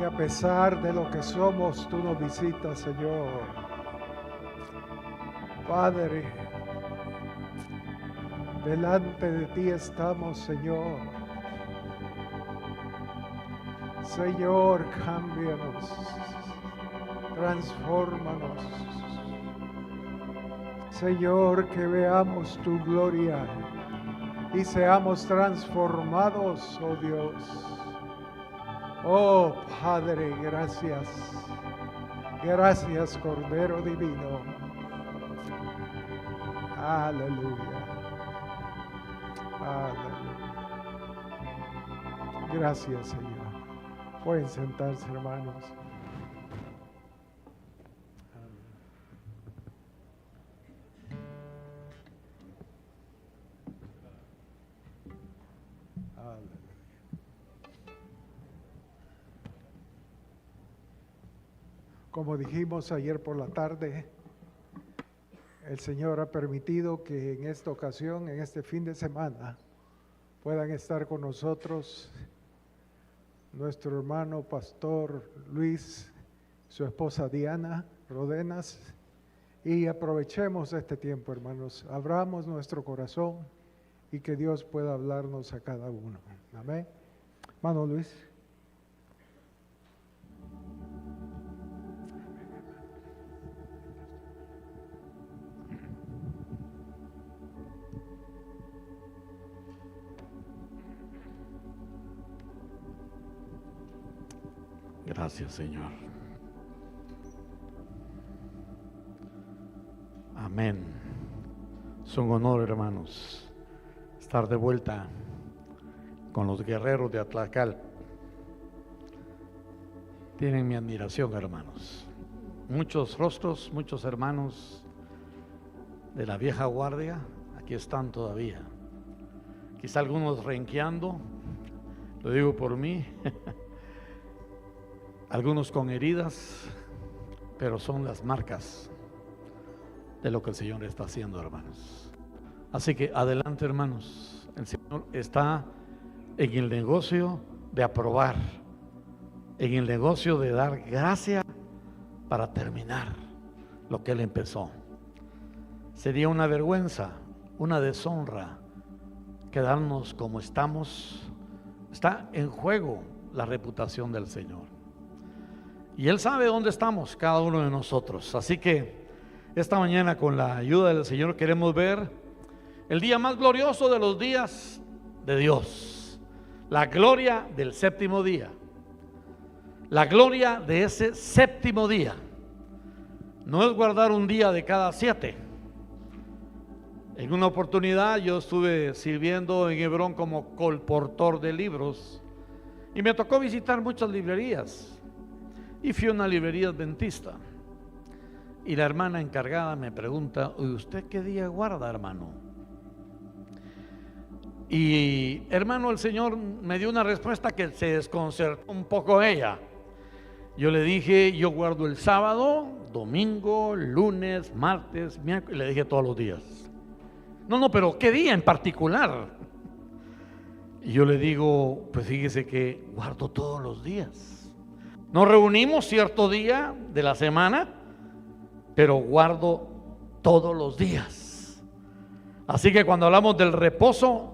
a pesar de lo que somos, tú nos visitas, Señor. Padre, delante de ti estamos, Señor. Señor, cámbianos, transfórmanos. Señor, que veamos tu gloria y seamos transformados, oh Dios. Oh Padre, gracias. Gracias, Cordero Divino. Aleluya. Aleluya. Gracias, Señor. Pueden sentarse, hermanos. Como dijimos ayer por la tarde, el Señor ha permitido que en esta ocasión, en este fin de semana, puedan estar con nosotros nuestro hermano pastor Luis, su esposa Diana Rodenas, y aprovechemos este tiempo, hermanos, abramos nuestro corazón y que Dios pueda hablarnos a cada uno. Amén. Hermano Luis. Gracias, Señor. Amén. Es un honor, hermanos, estar de vuelta con los guerreros de Atlacal. Tienen mi admiración, hermanos. Muchos rostros, muchos hermanos de la vieja guardia, aquí están todavía. Quizá algunos renqueando, lo digo por mí. Algunos con heridas, pero son las marcas de lo que el Señor está haciendo, hermanos. Así que adelante, hermanos. El Señor está en el negocio de aprobar, en el negocio de dar gracia para terminar lo que Él empezó. Sería una vergüenza, una deshonra quedarnos como estamos. Está en juego la reputación del Señor. Y Él sabe dónde estamos cada uno de nosotros. Así que esta mañana, con la ayuda del Señor, queremos ver el día más glorioso de los días de Dios. La gloria del séptimo día. La gloria de ese séptimo día. No es guardar un día de cada 7. En una oportunidad yo estuve sirviendo en Hebrón como colportor de libros y me tocó visitar muchas librerías. Y fui a una librería adventista y la hermana encargada me pregunta: ¿usted qué día guarda, hermano? Y hermano, el Señor me dio una respuesta que se desconcertó un poco ella. Yo le dije: yo guardo el sábado, domingo, lunes, martes, miércoles. Le dije todos los días. No, pero ¿qué día en particular? Y yo le digo: pues fíjese que guardo todos los días. Nos reunimos cierto día de la semana, pero guardo todos los días. Así que cuando hablamos del reposo,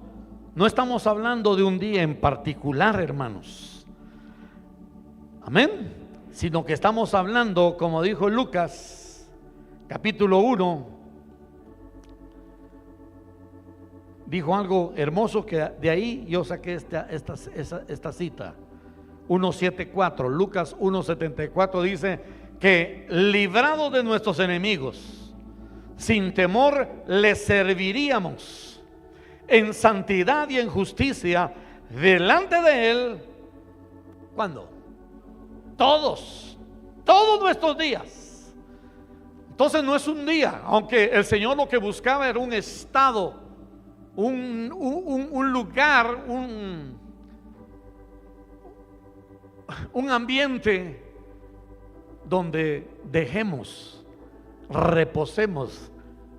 no estamos hablando de un día en particular, hermanos. Amén. Sino que estamos hablando, como dijo Lucas, capítulo 1, dijo algo hermoso que de ahí yo saqué esta cita. 1:74, Lucas 1:74 dice que librados de nuestros enemigos, sin temor les serviríamos en santidad y en justicia delante de Él. ¿Cuándo? Todos nuestros días. Entonces no es un día, aunque el Señor lo que buscaba era un estado, un lugar, un ambiente donde dejemos, reposemos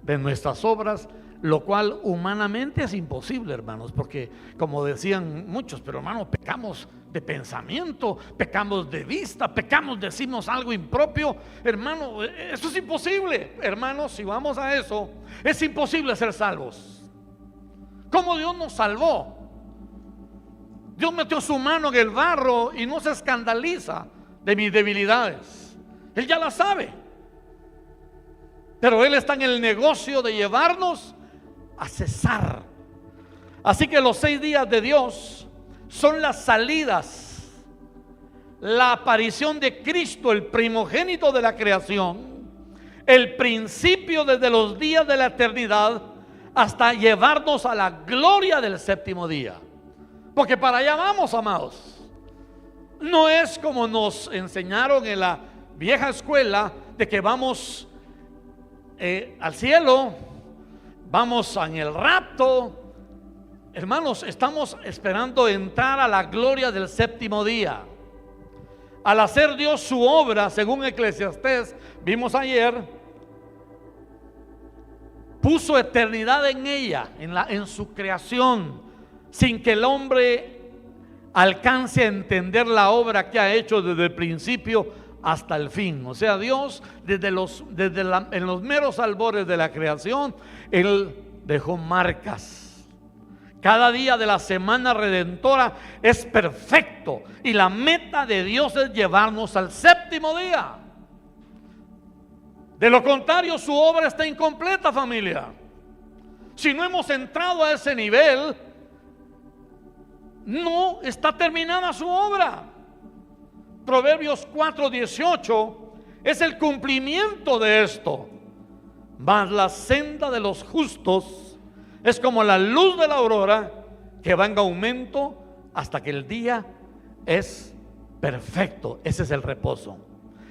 de nuestras obras, lo cual humanamente es imposible, hermanos, porque como decían muchos, pero hermano, pecamos de pensamiento, pecamos de vista, pecamos, decimos algo impropio. Hermano, eso es imposible. Hermanos, si vamos a eso, es imposible ser salvos. ¿Cómo Dios nos salvó? Dios metió su mano en el barro y no se escandaliza de mis debilidades. Él ya las sabe. Pero Él está en el negocio de llevarnos a cesar. Así que los 6 días de Dios son las salidas, la aparición de Cristo, el primogénito de la creación, el principio desde los días de la eternidad hasta llevarnos a la gloria del séptimo día. Porque para allá vamos, amados. No es como nos enseñaron en la vieja escuela, de que vamos al cielo, vamos en el rapto. Hermanos, estamos esperando entrar a la gloria del séptimo día. Al hacer Dios su obra, según Eclesiastés, vimos ayer, puso eternidad en ella, en su creación, sin que el hombre alcance a entender la obra que ha hecho desde el principio hasta el fin. O sea, Dios en los meros albores de la creación, Él dejó marcas. Cada día de la semana redentora es perfecto, y la meta de Dios es llevarnos al séptimo día. De lo contrario, su obra está incompleta, familia. Si no hemos entrado a ese nivel, no está terminada su obra. Proverbios 4:18 es el cumplimiento de esto. Mas la senda de los justos es como la luz de la aurora, que va en aumento hasta que el día es perfecto. Ese es el reposo,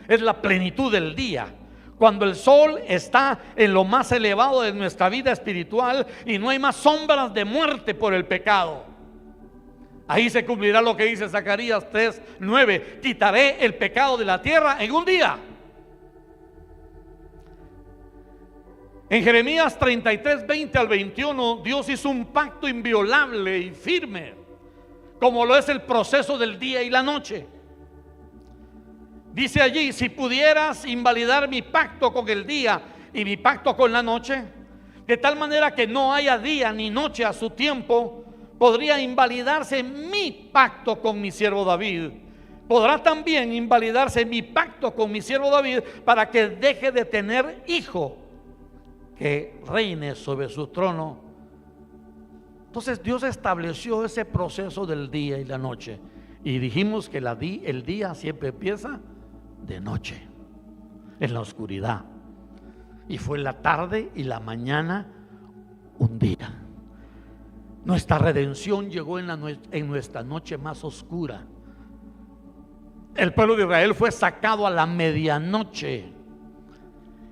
es la plenitud del día, cuando el sol está en lo más elevado de nuestra vida espiritual y no hay más sombras de muerte por el pecado. Ahí se cumplirá lo que dice Zacarías 3:9: quitaré el pecado de la tierra en un día. En Jeremías 33:20 al 21, Dios hizo un pacto inviolable y firme, como lo es el proceso del día y la noche. Dice allí: si pudieras invalidar mi pacto con el día y mi pacto con la noche, de tal manera que no haya día ni noche a su tiempo, podría invalidarse mi pacto con mi siervo David. Podrá también invalidarse mi pacto con mi siervo David, para que deje de tener hijo que reine sobre su trono. Entonces Dios estableció ese proceso del día y la noche, y dijimos que el día siempre empieza de noche, en la oscuridad, y fue la tarde y la mañana un día. Nuestra redención llegó en nuestra noche más oscura. El pueblo de Israel fue sacado a la medianoche.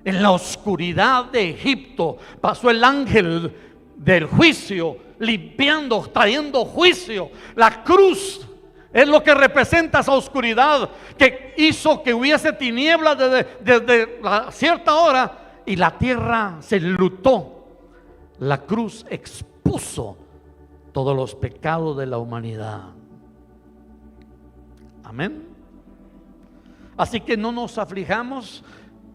En la oscuridad de Egipto pasó el ángel del juicio, limpiando, trayendo juicio. La cruz es lo que representa esa oscuridad que hizo que hubiese tinieblas desde cierta hora, y la tierra se enlutó. La cruz expuso todos los pecados de la humanidad. Amén. Así que no nos aflijamos,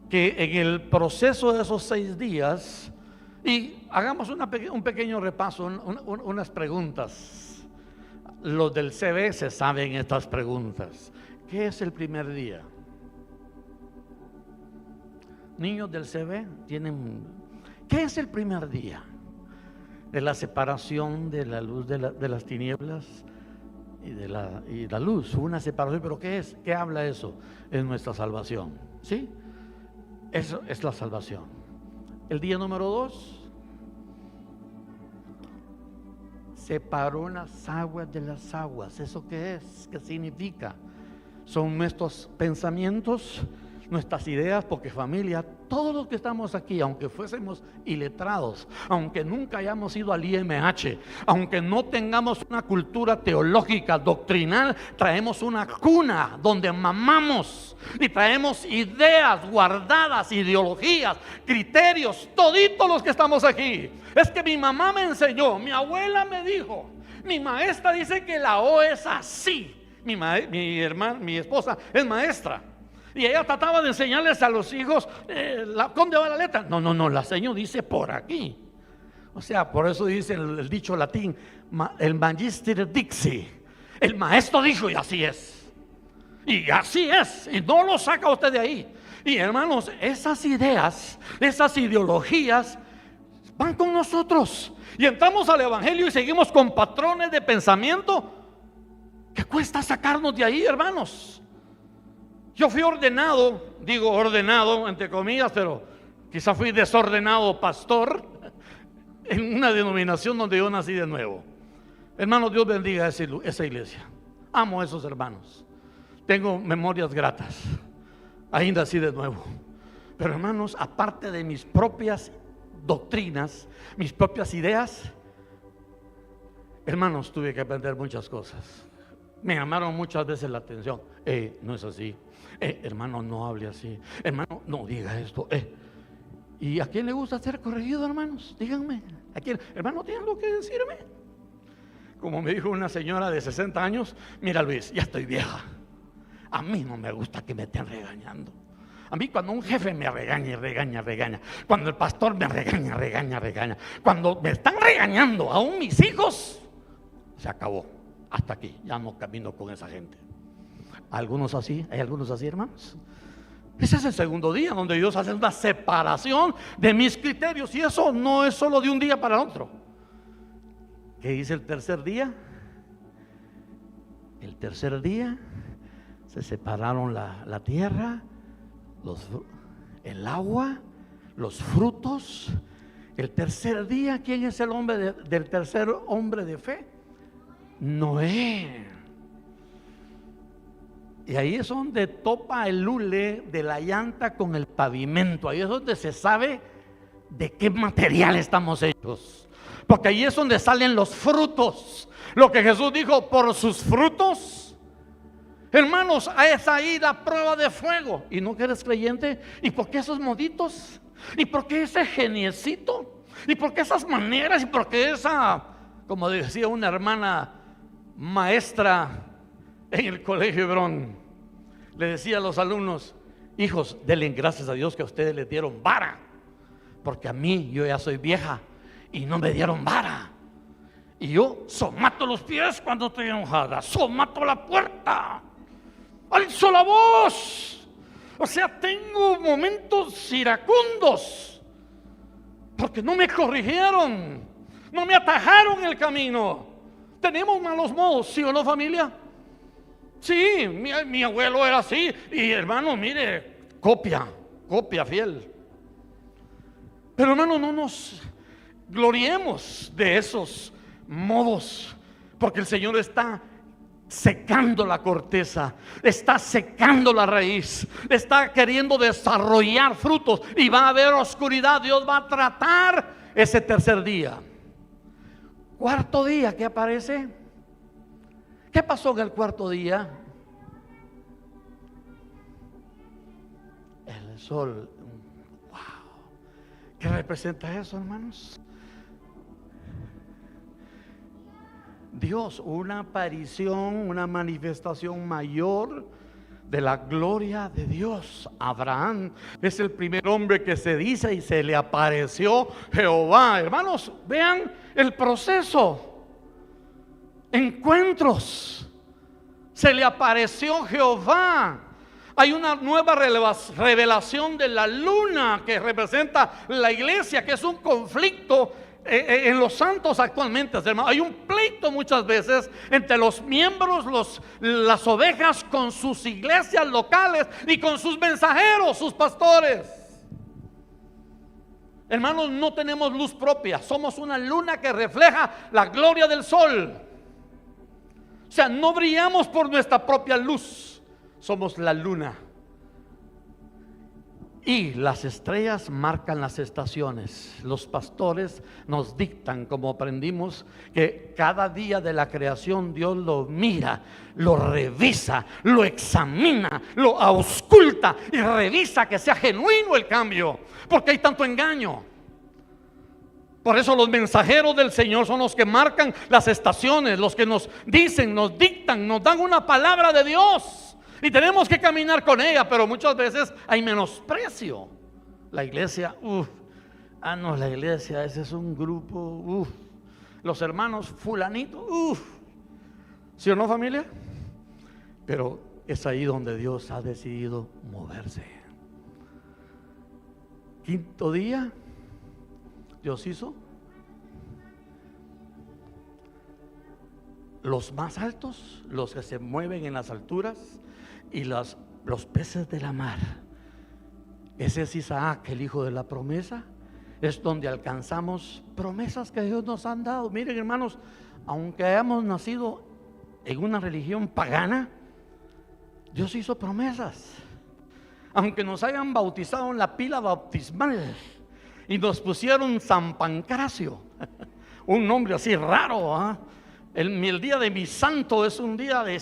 que en el proceso de esos 6 días, y hagamos un pequeño repaso, unas preguntas. Los del CB se saben estas preguntas. ¿Qué es el primer día? Niños del CB tienen. ¿Qué es el primer día? De la separación de la luz de las tinieblas y la luz, una separación. Pero ¿qué es? ¿Qué habla eso? Es nuestra salvación, ¿sí? Eso es la salvación. El día número 2, separó las aguas de las aguas. ¿Eso qué es? ¿Qué significa? Son nuestros pensamientos, nuestras ideas, porque familia, todos los que estamos aquí, aunque fuésemos iletrados, aunque nunca hayamos ido al IMH, aunque no tengamos una cultura teológica, doctrinal, traemos una cuna donde mamamos y traemos ideas guardadas, ideologías, criterios, toditos los que estamos aquí. Es que mi mamá me enseñó, mi abuela me dijo, mi maestra dice que la O es así. mi esposa es maestra. Y ella trataba de enseñarles a los hijos ¿dónde va la letra? No, la señora dice por aquí. O sea, por eso dice el dicho latín, el magister dixi. El maestro dijo y así es. Y así es. Y no lo saca usted de ahí. Y hermanos, esas ideas, esas ideologías van con nosotros. Y entramos al evangelio y seguimos con patrones de pensamiento que cuesta sacarnos de ahí, hermanos. Yo fui ordenado, digo ordenado entre comillas, pero quizá fui desordenado pastor en una denominación donde yo nací de nuevo. Hermanos, Dios bendiga esa iglesia. Amo a esos hermanos. Tengo memorias gratas. Ahí nací de nuevo. Pero hermanos, aparte de mis propias doctrinas, mis propias ideas, hermanos, tuve que aprender muchas cosas. Me llamaron muchas veces la atención. No es así. Hermano, no hable así. Hermano, no diga esto. ¿Y a quién le gusta ser corregido, hermanos? Díganme. ¿A quién? Hermano, ¿tienen algo que decirme? Como me dijo una señora de 60 años, mira Luis, ya estoy vieja. A mí no me gusta que me estén regañando. A mí cuando un jefe me regaña. Cuando el pastor me regaña. Cuando me están regañando, aún mis hijos, se acabó. Hasta aquí, ya no camino con esa gente. ¿Hay algunos así, hermanos? Ese es el segundo día donde Dios hace una separación de mis criterios. Y eso no es solo de un día para otro. ¿Qué dice el tercer día? El tercer día se separaron la tierra, el agua, los frutos. El tercer día, ¿quién es el hombre del tercer hombre de fe? Noé. Y ahí es donde topa el hule de la llanta con el pavimento. Ahí es donde se sabe de qué material estamos hechos. Porque ahí es donde salen los frutos. Lo que Jesús dijo, por sus frutos. Hermanos, es ahí la prueba de fuego. ¿Y no que eres creyente? ¿Y por qué esos moditos? ¿Y por qué ese geniecito? ¿Y por qué esas maneras? ¿Y por qué esa, como decía una hermana maestra en el colegio Hebrón, le decía a los alumnos: hijos, denle gracias a Dios que a ustedes les dieron vara, porque a mí, yo ya soy vieja y no me dieron vara. Y yo somato los pies cuando estoy enojada, somato la puerta, alzo la voz. O sea, tengo momentos iracundos porque no me corrigieron, no me atajaron el camino. Tenemos malos modos, ¿sí o no, familia? Sí, mi abuelo era así. Y hermano, mire, copia fiel. Pero hermano, no nos gloriemos de esos modos, porque el Señor está secando la corteza, está secando la raíz, está queriendo desarrollar frutos y va a haber oscuridad. Dios va a tratar ese tercer día. Cuarto día, ¿qué aparece? ¿Qué pasó en el cuarto día? El sol. Wow. ¿Qué representa eso, hermanos? Dios, una aparición, una manifestación mayor de la gloria de Dios. Abraham es el primer hombre que se dice y se le apareció Jehová. Hermanos, vean el proceso. Encuentros, se le apareció Jehová. Hay una nueva revelación de la luna que representa la iglesia, que es un conflicto en los santos actualmente, hermano. Hay un pleito muchas veces entre los miembros, las ovejas, con sus iglesias locales y con sus mensajeros, sus pastores. Hermanos, no tenemos luz propia, somos una luna que refleja la gloria del sol. O sea, no brillamos por nuestra propia luz, somos la luna. Y las estrellas marcan las estaciones. Los pastores nos dictan, como aprendimos, que cada día de la creación Dios lo mira, lo revisa, lo examina, lo ausculta y revisa que sea genuino el cambio, porque hay tanto engaño. Por eso los mensajeros del Señor son los que marcan las estaciones, los que nos dicen, nos dictan, nos dan una palabra de Dios. Y tenemos que caminar con ella, pero muchas veces hay menosprecio. La iglesia, no, la iglesia, ese es un grupo, los hermanos fulanito, ¿sí o no, familia? Pero es ahí donde Dios ha decidido moverse. Quinto día, Dios hizo los más altos, los que se mueven en las alturas, y los peces de la mar. Ese es Isaac, el hijo de la promesa. Es donde alcanzamos promesas que Dios nos han dado. Miren, hermanos, aunque hayamos nacido en una religión pagana, Dios hizo promesas. Aunque nos hayan bautizado en la pila bautismal y nos pusieron San Pancracio, un nombre así raro, el día de mi santo es un día de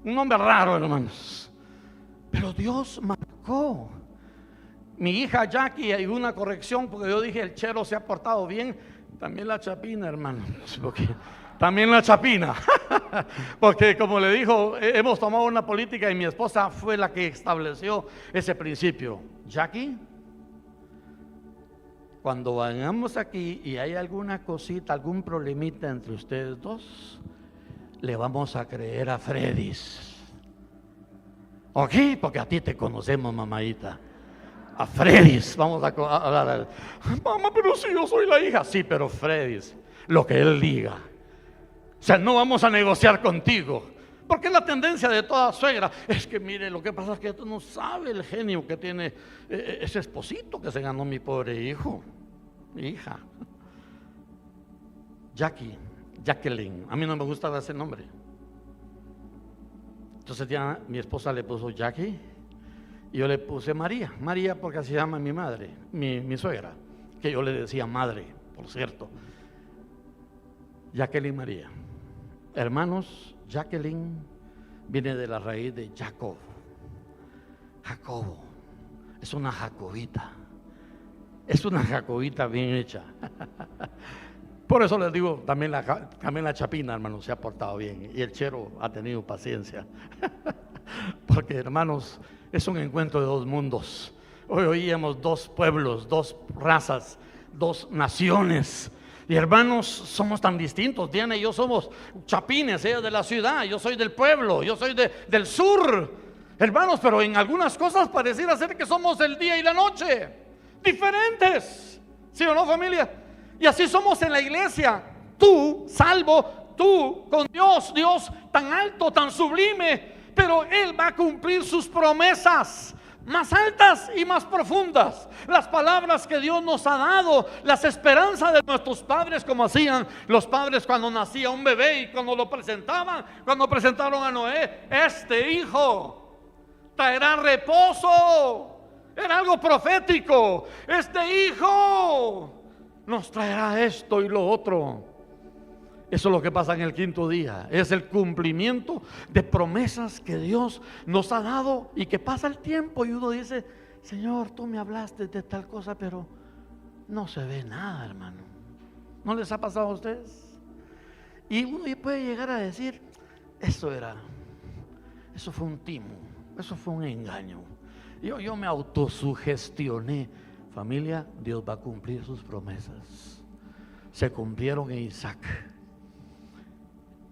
un nombre raro, hermanos. Pero Dios marcó. Mi hija Jackie, hay una corrección porque yo dije el Chero se ha portado bien. También la Chapina, hermano, porque también la Chapina porque como le dijo, hemos tomado una política y mi esposa fue la que estableció ese principio. Jackie, cuando vayamos aquí y hay alguna cosita, algún problemita entre ustedes dos, le vamos a creer a Freddy's. ¿Ok? Porque a ti te conocemos, mamadita. A Freddy's vamos a hablar. Mamá, pero si yo soy la hija. Sí, pero Freddy's, lo que él diga. O sea, no vamos a negociar contigo. Porque la tendencia de toda suegra es que, mire, lo que pasa es que tú no sabes el genio que tiene ese esposito que se ganó mi pobre hijo, mi hija. Jacqueline, a mí no me gusta ese nombre. Entonces ya mi esposa le puso Jackie y yo le puse María porque así se llama mi madre, mi suegra, que yo le decía madre, por cierto. Jacqueline María. Hermanos, Jacqueline viene de la raíz de Jacobo. Jacobo es una jacobita. Es una jacobita bien hecha. Por eso les digo, también la Chapina, hermanos, se ha portado bien. Y el Chero ha tenido paciencia. Porque, hermanos, es un encuentro de dos mundos. Hoy oíamos dos pueblos, dos razas, dos naciones. Y hermanos, somos tan distintos. Diana y yo somos chapines, ella de la ciudad, yo soy del pueblo, yo soy del sur. Hermanos, pero en algunas cosas pareciera ser que somos el día y la noche, diferentes. ¿Sí o no, familia? Y así somos en la iglesia. Tú, salvo, tú con Dios, Dios tan alto, tan sublime, pero Él va a cumplir sus promesas más altas y más profundas. Las palabras que Dios nos ha dado, las esperanzas de nuestros padres, como hacían los padres cuando nacía un bebé y cuando lo presentaban, cuando presentaron a Noé, este hijo traerá reposo. Era algo profético. Este hijo nos traerá esto y lo otro. Eso es lo que pasa en el quinto día. Es el cumplimiento de promesas que Dios nos ha dado y que pasa el tiempo y uno dice, Señor, tú me hablaste de tal cosa, pero no se ve nada, hermano. ¿No les ha pasado a ustedes? Y uno puede llegar a decir, eso fue un timo, eso fue un engaño. Yo me autosugestioné. Familia, Dios va a cumplir sus promesas. Se cumplieron en Isaac.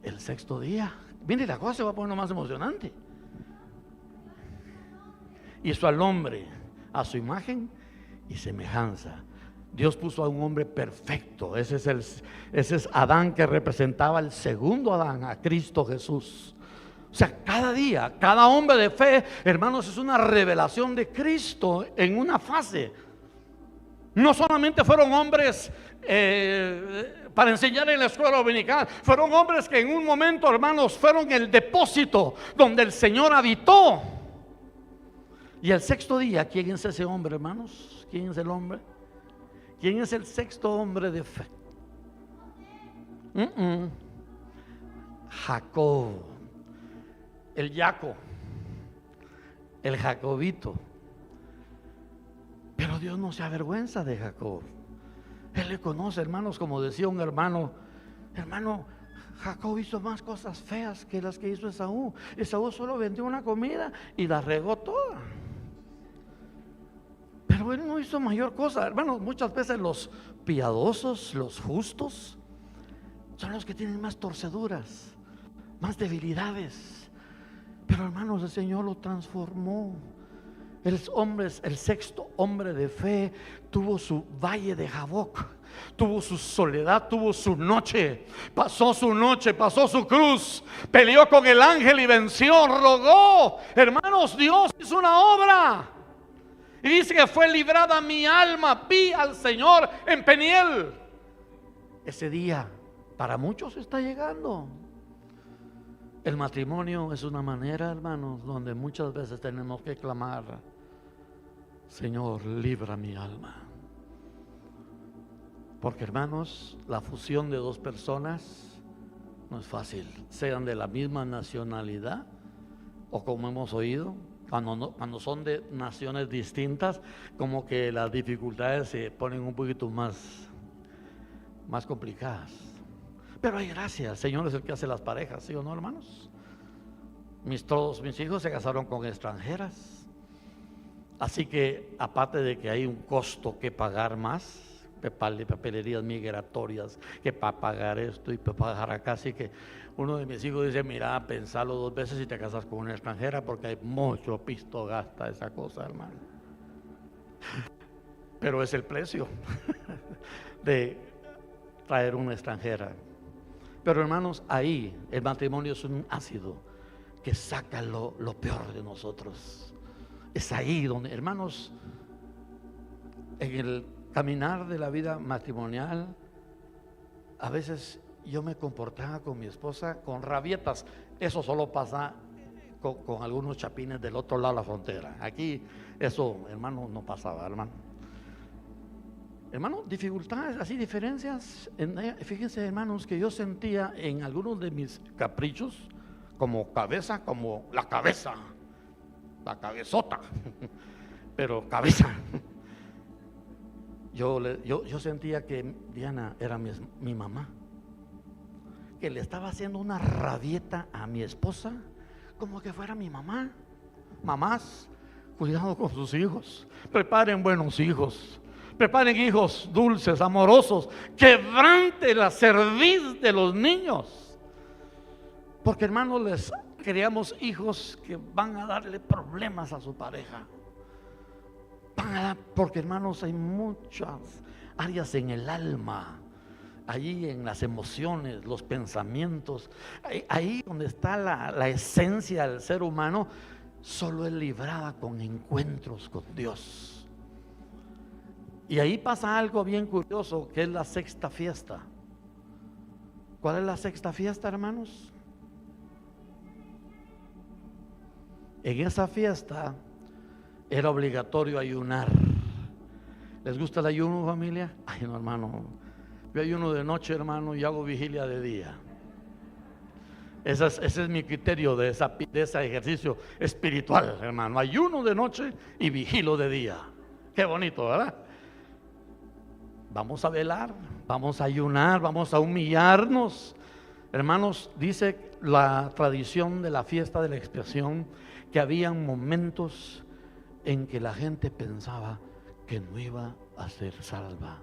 El sexto día, mire, la cosa se va a poner más emocionante. Hizo al hombre a su imagen y semejanza. Dios puso a un hombre perfecto. Ese es Adán, que representaba el segundo Adán, a Cristo Jesús. O sea, cada día, cada hombre de fe, hermanos, es una revelación de Cristo en una fase. No solamente fueron hombres para enseñar en la escuela dominical, fueron hombres que en un momento, hermanos, fueron el depósito donde el Señor habitó. Y el sexto día, ¿quién es ese hombre, hermanos? ¿Quién es el hombre? ¿Quién es el sexto hombre de fe? Jacob, el Jaco, el Jacobito. Pero Dios no se avergüenza de Jacob. Él le conoce, hermanos, como decía un hermano, Jacob hizo más cosas feas que las que hizo Esaú. Esaú solo vendió una comida y la regó toda. Pero él no hizo mayor cosa, hermanos. Muchas veces los piadosos, los justos, son los que tienen más torceduras, más debilidades. Pero hermanos, el Señor lo transformó. El sexto hombre de fe tuvo su valle de Jaboc, tuvo su soledad, tuvo su noche, pasó su cruz, peleó con el ángel y venció, rogó. Hermanos, Dios hizo una obra. Y dice que fue librada mi alma, vi al Señor en Peniel. Ese día para muchos está llegando. El matrimonio es una manera, hermanos, donde muchas veces tenemos que clamar: Señor, libra mi alma. Porque, hermanos, la fusión de dos personas no es fácil, sean de la misma nacionalidad o, como hemos oído, cuando son de naciones distintas, como que las dificultades se ponen un poquito más complicadas. Pero hay gracia, el Señor es el que hace las parejas, ¿sí o no, hermanos? Todos mis hijos se casaron con extranjeras. Así que, aparte de que hay un costo que pagar más, papelerías migratorias, que para pagar esto y para pagar acá, así que uno de mis hijos dice: mira, pensalo 2 veces si te casas con una extranjera, porque hay mucho pisto gasta esa cosa, hermano. Pero es el precio de traer una extranjera. Pero, hermanos, ahí el matrimonio es un ácido que saca lo peor de nosotros. Es ahí donde, hermanos, en el caminar de la vida matrimonial, a veces yo me comportaba con mi esposa con rabietas. Eso solo pasa con algunos chapines del otro lado de la frontera. Aquí eso, hermano, no pasaba, hermano. Hermano, dificultades, así diferencias. Fíjense, hermanos, que yo sentía en algunos de mis caprichos como la cabezota, pero cabeza. Yo sentía que Diana era mi mamá, que le estaba haciendo una rabieta a mi esposa, como que fuera mi mamá. Mamás, cuidado con sus hijos, preparen buenos hijos, preparen hijos dulces, amorosos, quebrante la cerviz de los niños, porque, hermanos, les criamos hijos que van a darle problemas a su pareja. Porque, hermanos, hay muchas áreas en el alma, allí en las emociones, los pensamientos, ahí donde está la esencia del ser humano, solo es librada con encuentros con Dios. Y ahí pasa algo bien curioso, que es la sexta fiesta. ¿Cuál es la sexta fiesta, hermanos? En esa fiesta era obligatorio ayunar. ¿Les gusta el ayuno, familia? Ay, no, hermano, yo ayuno de noche, hermano, y hago vigilia de día. Ese es mi criterio de ese ejercicio espiritual, hermano. Ayuno de noche y vigilo de día. Qué bonito, ¿verdad? Vamos a velar, vamos a ayunar, vamos a humillarnos. Hermanos, dice la tradición de la fiesta de la expiación que habían momentos en que la gente pensaba que no iba a ser salva,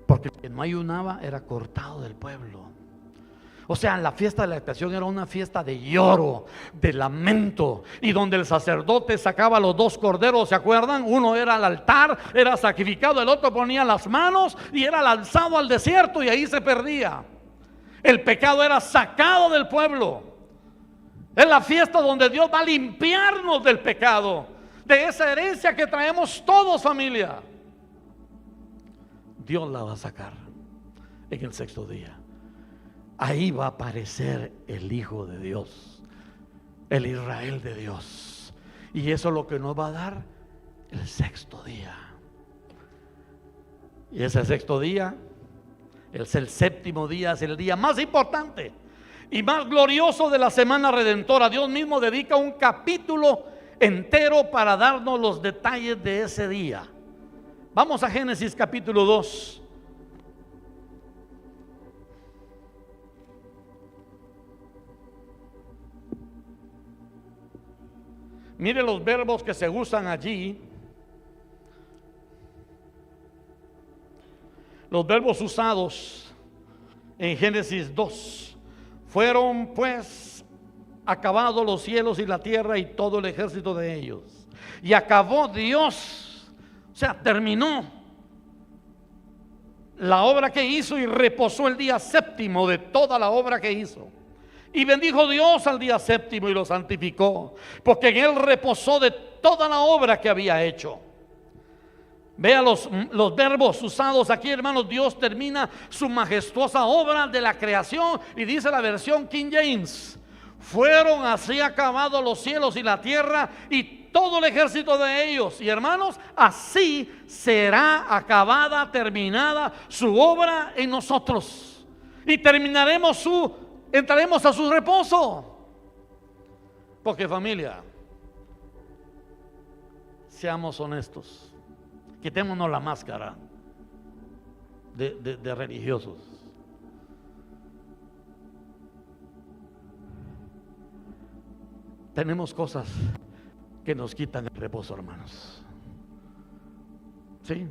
porque el que no ayunaba era cortado del pueblo. O sea, la fiesta de la expiación era una fiesta de lloro, de lamento, y donde el sacerdote sacaba los 2 corderos, ¿se acuerdan? Uno era al altar, era sacrificado, el otro ponía las manos y era lanzado al desierto, y ahí se perdía. El pecado era sacado del pueblo. Es la fiesta donde Dios va a limpiarnos del pecado, de esa herencia que traemos todos, familia. Dios la va a sacar en el 6º día. Ahí va a aparecer el Hijo de Dios, el Israel de Dios. Y eso es lo que nos va a dar el 6º día. Y ese 6º día es el 7º día, es el día más importante y más glorioso de la semana redentora. Dios mismo dedica un capítulo entero para darnos los detalles de ese día. Vamos a Génesis capítulo 2. Mire los verbos que se usan allí. Los verbos usados en Génesis 2. Fueron pues acabados los cielos y la tierra y todo el ejército de ellos. Y acabó Dios, o sea, terminó la obra que hizo y reposó el día séptimo de toda la obra que hizo. Y bendijo Dios al día séptimo y lo santificó, porque en él reposó de toda la obra que había hecho. Vea los verbos usados aquí, hermanos. Dios termina su majestuosa obra de la creación y dice la versión King James: fueron así acabados los cielos y la tierra y todo el ejército de ellos. Y hermanos, así será acabada, terminada su obra en nosotros. Y entraremos a su reposo. Porque, familia, seamos honestos. Quitémonos la máscara de religiosos. Tenemos cosas que nos quitan el reposo, hermanos. Sí,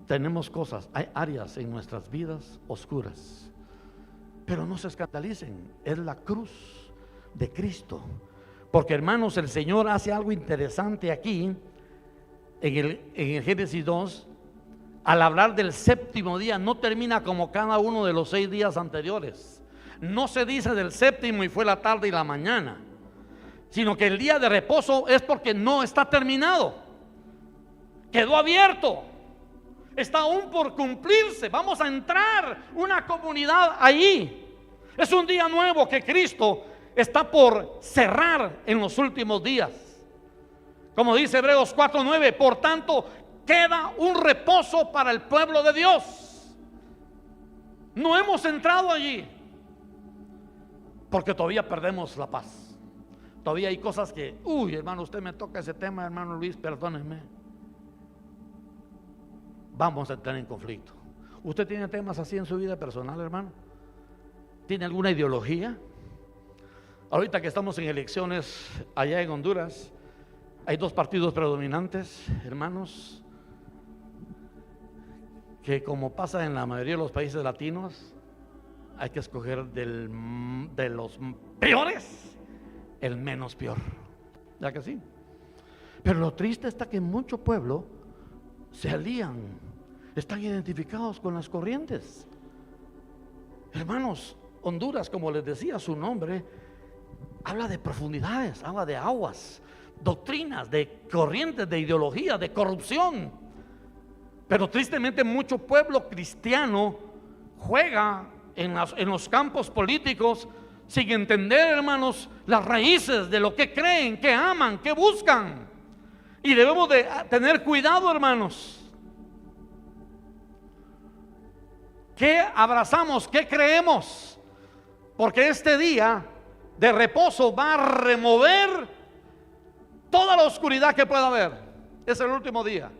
tenemos cosas, hay áreas en nuestras vidas oscuras. Pero no se escandalicen, es la cruz de Cristo. Porque, hermanos, el Señor hace algo interesante aquí. En el Génesis 2, al hablar del séptimo día, no termina como cada uno de los 6 días anteriores. No se dice del séptimo y fue la tarde y la mañana, sino que el día de reposo es porque no está terminado. Quedó abierto, está aún por cumplirse. Vamos a entrar una comunidad allí. Es un día nuevo que Cristo está por cerrar en los últimos días. Como dice Hebreos 4:9, por tanto queda un reposo para el pueblo de Dios. No hemos entrado allí porque todavía perdemos la paz. Todavía hay cosas que, hermano, usted me toca ese tema, hermano Luis, perdónenme. Vamos a entrar en conflicto. ¿Usted tiene temas así en su vida personal, hermano? ¿Tiene alguna ideología? Ahorita que estamos en elecciones allá en Honduras, hay 2 partidos predominantes, hermanos, que como pasa en la mayoría de los países latinos, hay que escoger de los peores el menos peor. ¿Ya que sí? Pero lo triste está que mucho pueblo se alían, están identificados con las corrientes. Hermanos, Honduras, como les decía su nombre, habla de profundidades, habla de aguas, doctrinas, de corrientes, de ideología, de corrupción. Pero tristemente mucho pueblo cristiano juega en los campos políticos sin entender, hermanos, las raíces de lo que creen, que aman, que buscan. Y debemos de tener cuidado, hermanos. ¿Qué abrazamos? ¿Qué creemos? Porque este día de reposo va a remover toda la oscuridad que pueda haber. Es el último día.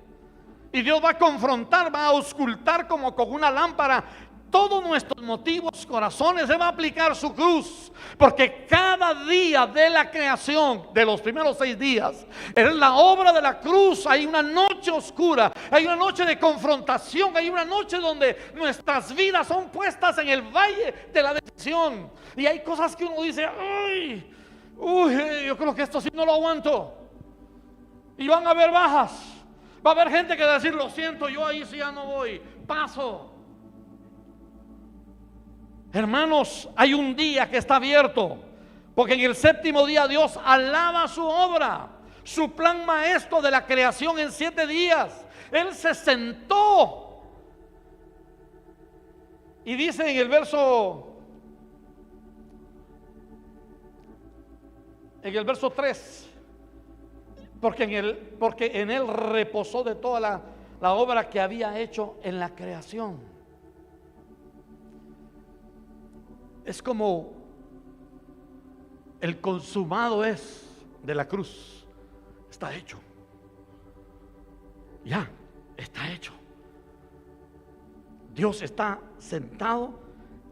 Y Dios va a confrontar, va a auscultar como con una lámpara todos nuestros motivos, corazones. Se va a aplicar su cruz. Porque cada día de la creación, de los primeros 6 días, es la obra de la cruz. Hay una noche oscura, hay una noche de confrontación, hay una noche donde nuestras vidas son puestas en el valle de la decisión. Y hay cosas que uno dice, yo creo que esto sí no lo aguanto. Y van a haber bajas. Va a haber gente que va a decir, lo siento, yo ahí sí ya no voy, paso. Hermanos, hay un día que está abierto, porque en el séptimo día Dios alaba su obra, su plan maestro de la creación en 7 días. Él se sentó y dice en el verso 3, porque en él reposó de toda la obra que había hecho en la creación. Es como el consumado es de la cruz. Está hecho. Ya, está hecho. Dios está sentado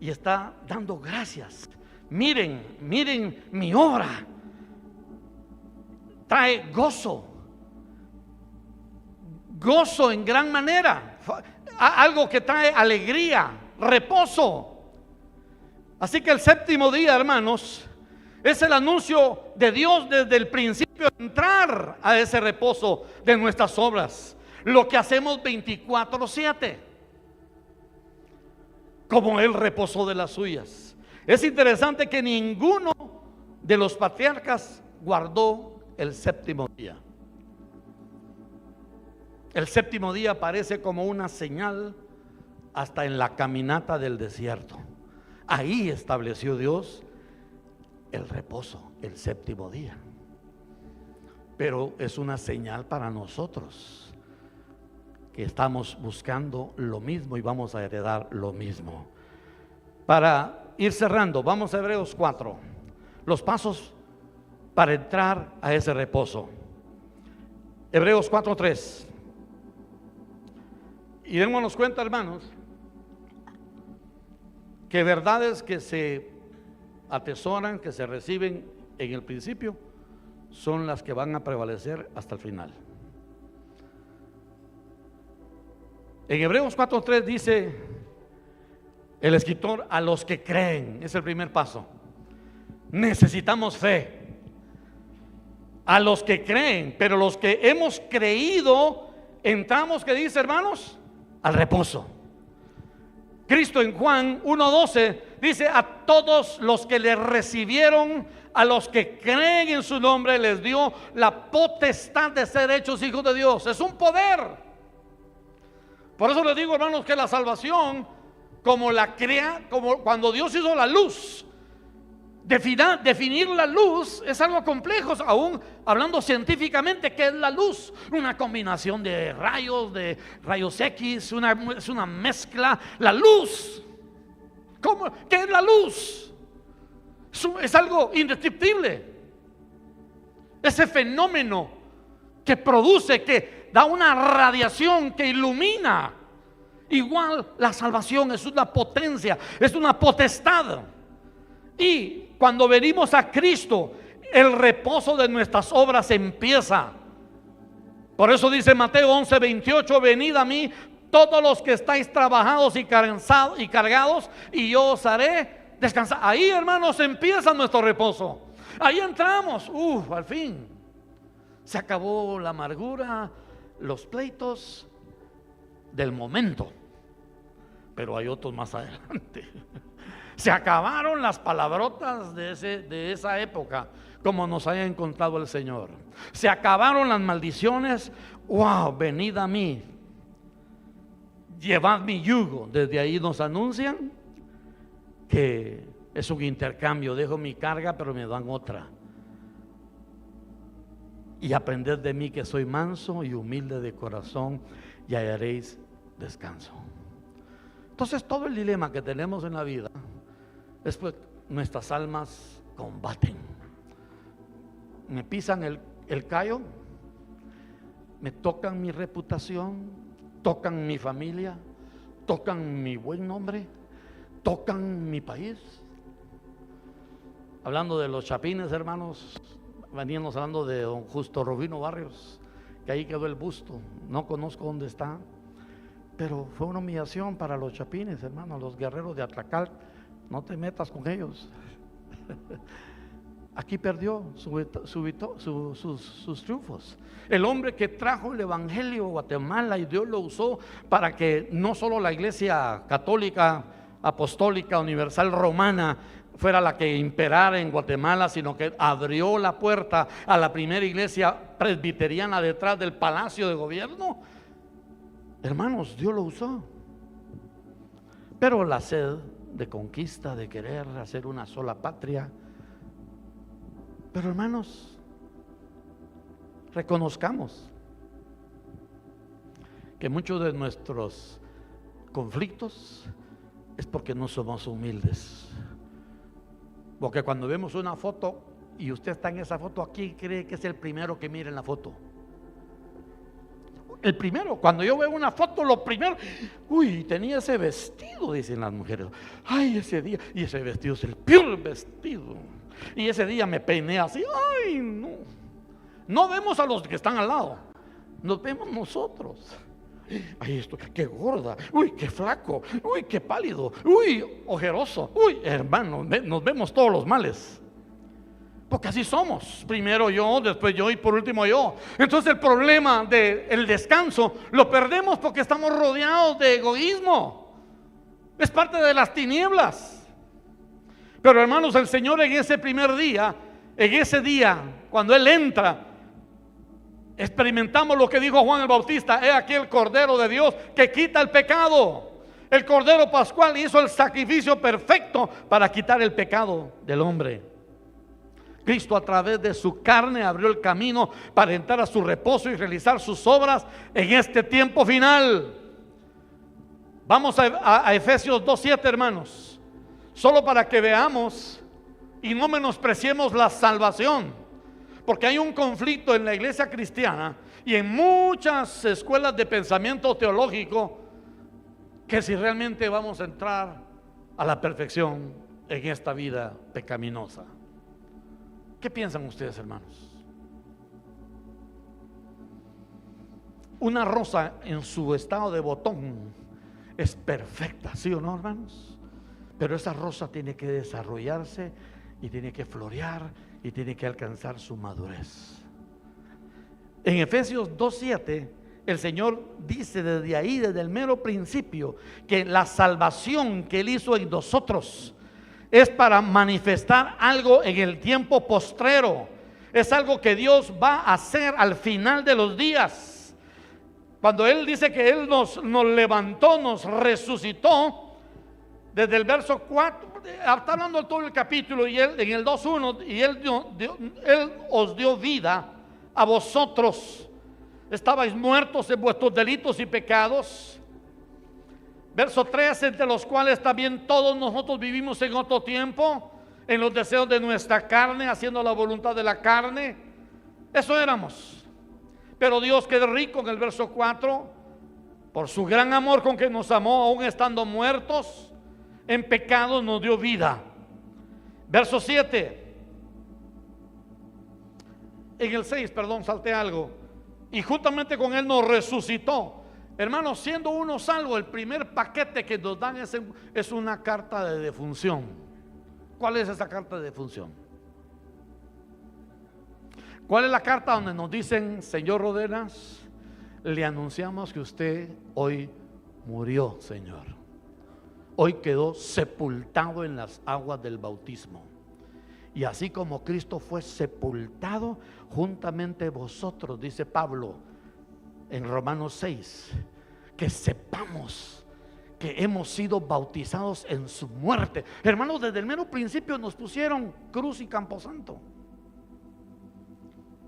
y está dando gracias. Miren mi obra. trae gozo. Gozo en gran manera. Algo que trae alegría, reposo. Así que el séptimo día, hermanos, es el anuncio de Dios desde el principio, entrar a ese reposo de nuestras obras. Lo que hacemos 24/7, como Él reposó de las suyas. Es interesante que ninguno de los patriarcas guardó el séptimo día. El séptimo día aparece como una señal hasta en la caminata del desierto. Ahí estableció Dios el reposo, el séptimo día. Pero es una señal para nosotros que estamos buscando lo mismo y vamos a heredar lo mismo. Para ir cerrando, vamos a Hebreos 4. Los pasos para entrar a ese reposo. Hebreos 4:3. Y démonos cuenta, hermanos, que verdades que se atesoran, que se reciben en el principio, son las que van a prevalecer hasta el final. En Hebreos 4:3 dice el escritor: a los que creen. Es el primer paso. Necesitamos fe. A los que creen, pero los que hemos creído, entramos, ¿qué dice, hermanos? Al reposo. Cristo en Juan 1:12 dice: a todos los que le recibieron, a los que creen en su nombre, les dio la potestad de ser hechos hijos de Dios. Es un poder. Por eso les digo, hermanos, que la salvación, como cuando Dios hizo la luz, definir la luz es algo complejo, aún hablando científicamente. ¿Qué es la luz? Una combinación de rayos X, es una mezcla. La luz, ¿qué es la luz? Es algo indescriptible. Ese fenómeno que produce, que da una radiación que ilumina. Igual la salvación es una potencia, es una potestad. Y cuando venimos a Cristo, el reposo de nuestras obras empieza. Por eso dice Mateo 11:28: venid a mí todos los que estáis trabajados y cargados, y yo os haré descansar. Ahí, hermanos, empieza nuestro reposo. Ahí entramos. Al fin se acabó la amargura, los pleitos del momento, pero hay otros más adelante. Se acabaron las palabrotas de esa época, como nos haya encontrado el Señor. Se acabaron las maldiciones. Venid a mí, llevad mi yugo. Desde ahí nos anuncian que es un intercambio. Dejo mi carga, pero me dan otra. Y aprended de mí, que soy manso y humilde de corazón, y hallaréis descanso. Entonces, todo el dilema que tenemos en la vida es pues nuestras almas combaten. Me pisan el callo, me tocan mi reputación, tocan mi familia, tocan mi buen nombre, tocan mi país. Hablando de los chapines, hermanos, veníamos hablando de don Justo Rubino Barrios, que ahí quedó el busto. No conozco dónde está, pero fue una humillación para los chapines, hermanos, los guerreros de Atracal. No te metas con ellos. Aquí perdió sus triunfos. El hombre que trajo el evangelio a Guatemala, y Dios lo usó para que no solo la iglesia católica, apostólica, universal, romana fuera la que imperara en Guatemala, sino que abrió la puerta a la primera iglesia presbiteriana detrás del palacio de gobierno. Hermanos, Dios lo usó. Pero la sed de conquista, de querer hacer una sola patria. Pero, hermanos, reconozcamos que muchos de nuestros conflictos es porque no somos humildes. Porque cuando vemos una foto y usted está en esa foto, aquí cree que es el primero que mira en la foto. El primero, cuando yo veo una foto, lo primero, tenía ese vestido, dicen las mujeres. Ay, ese día, y ese vestido es el peor vestido. Y ese día me peiné así, no. No vemos a los que están al lado, nos vemos nosotros. Ay, esto, qué gorda, uy, qué flaco, uy, qué pálido, uy, ojeroso, uy, hermano, nos vemos todos los males. Porque así somos, primero yo, después yo y por último yo. Entonces el problema del descanso lo perdemos porque estamos rodeados de egoísmo. Es parte de las tinieblas. Pero hermanos, el Señor en ese primer día, en ese día, cuando Él entra, experimentamos lo que dijo Juan el Bautista: he aquí el Cordero de Dios que quita el pecado. El Cordero Pascual hizo el sacrificio perfecto para quitar el pecado del hombre. Cristo, a través de su carne, abrió el camino para entrar a su reposo y realizar sus obras en este tiempo final. Vamos a Efesios 2:7, hermanos, solo para que veamos y no menospreciemos la salvación, porque hay un conflicto en la iglesia cristiana y en muchas escuelas de pensamiento teológico, que si realmente vamos a entrar a la perfección en esta vida pecaminosa. ¿Qué piensan ustedes, hermanos? Una rosa en su estado de botón es perfecta, ¿sí o no, hermanos? Pero esa rosa tiene que desarrollarse y tiene que florear y tiene que alcanzar su madurez. En Efesios 2:7 el Señor dice desde ahí, desde el mero principio, que la salvación que Él hizo en nosotros es para manifestar algo en el tiempo postrero. Es algo que Dios va a hacer al final de los días. Cuando Él dice que Él nos levantó, nos resucitó, desde el verso 4, está hablando de todo el capítulo, y Él en el 2:1, y Él os dio vida a vosotros. Estabais muertos en vuestros delitos y pecados. Verso 3, entre los cuales también todos nosotros vivimos en otro tiempo, en los deseos de nuestra carne, haciendo la voluntad de la carne. Eso éramos. Pero Dios, que es rico, en el verso 4, por su gran amor con que nos amó, aún estando muertos en pecado, nos dio vida. Verso 7. En el 6, perdón, salté algo. Y juntamente con Él nos resucitó. Hermanos, siendo uno salvo, el primer paquete que nos dan es una carta de defunción. ¿Cuál es esa carta de defunción? ¿Cuál es la carta donde nos dicen: señor Rodenas, le anunciamos que usted hoy murió, Señor? Hoy quedó sepultado en las aguas del bautismo. Y así como Cristo fue sepultado, juntamente vosotros, dice Pablo en Romanos 6, que sepamos que hemos sido bautizados en su muerte. Hermanos, desde el mero principio nos pusieron cruz y camposanto.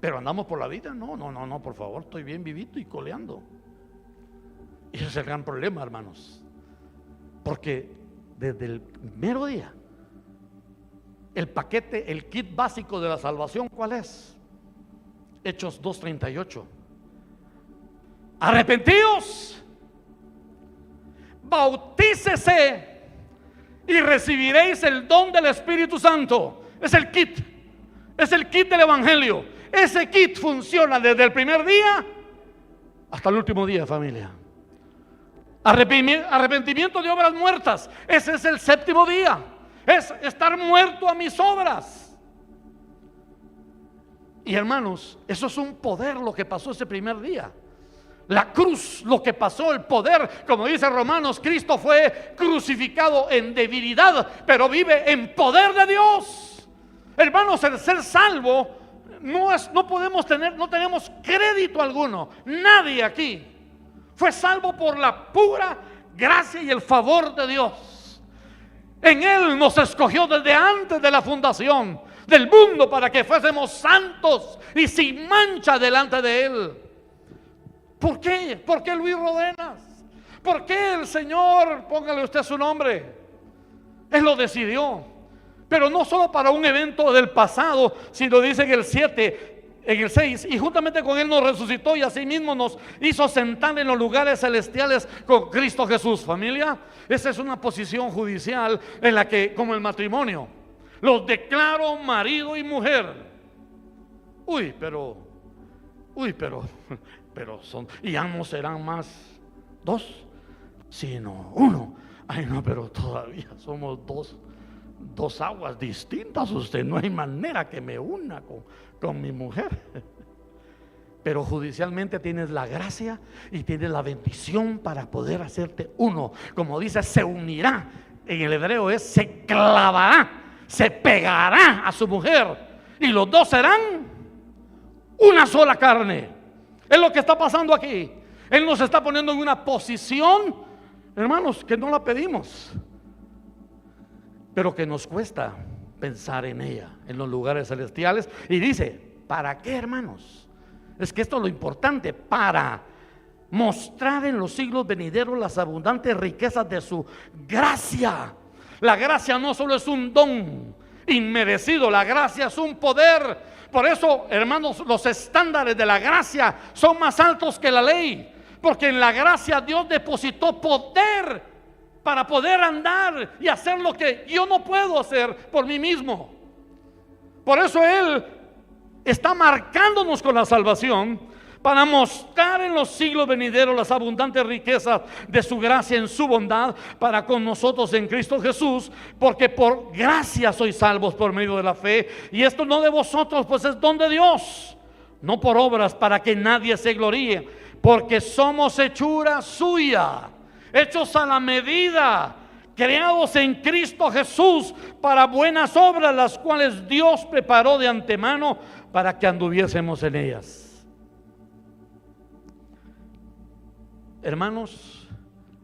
Pero andamos por la vida, no, por favor, estoy bien vivito y coleando. Y ese es el gran problema, hermanos, porque desde el mero día, el paquete, el kit básico de la salvación, ¿cuál es? Hechos 2:38. Arrepentíos, bautícese y recibiréis el don del Espíritu Santo. Es el kit del Evangelio. Ese kit funciona desde el primer día hasta el último día, familia. Arrepentimiento de obras muertas, ese es el séptimo día. Es estar muerto a mis obras. Y hermanos, eso es un poder lo que pasó ese primer día. La cruz, lo que pasó, el poder, como dice Romanos, Cristo fue crucificado en debilidad, pero vive en poder de Dios. Hermanos, el ser salvo no tenemos crédito alguno. Nadie aquí fue salvo por la pura gracia y el favor de Dios. En Él nos escogió desde antes de la fundación del mundo para que fuésemos santos y sin mancha delante de Él. ¿Por qué? ¿Por qué Luis Rodenas? ¿Por qué el Señor? Póngale usted su nombre. Él lo decidió. Pero no solo para un evento del pasado, sino dice en el 6, y juntamente con Él nos resucitó y asimismo nos hizo sentar en los lugares celestiales con Cristo Jesús. Familia, esa es una posición judicial en la que, como el matrimonio, los declaro marido y mujer. Uy, pero Uy, pero son, y ya no serán más 2, sino 1. Ay, no, pero todavía somos dos aguas distintas. Usted, no hay manera que me una con mi mujer. Pero judicialmente tienes la gracia y tienes la bendición para poder hacerte uno. Como dice, se unirá. En el hebreo es se clavará, se pegará a su mujer, y los dos serán una sola carne. Es lo que está pasando aquí. Él nos está poniendo en una posición, hermanos, que no la pedimos, pero que nos cuesta pensar en ella, en los lugares celestiales. Y dice, ¿para qué, hermanos? Es que esto es lo importante: para mostrar en los siglos venideros las abundantes riquezas de su gracia. La gracia no solo es un don inmerecido, la gracia es un poder. Por eso, hermanos, los estándares de la gracia son más altos que la ley, porque en la gracia Dios depositó poder para poder andar y hacer lo que yo no puedo hacer por mí mismo. Por eso Él está marcándonos con la salvación, para mostrar en los siglos venideros las abundantes riquezas de su gracia en su bondad para con nosotros en Cristo Jesús, porque por gracia sois salvos por medio de la fe, y esto no de vosotros, pues es don de Dios, no por obras, para que nadie se gloríe, porque somos hechura suya, hechos a la medida, creados en Cristo Jesús para buenas obras, las cuales Dios preparó de antemano para que anduviésemos en ellas. Hermanos,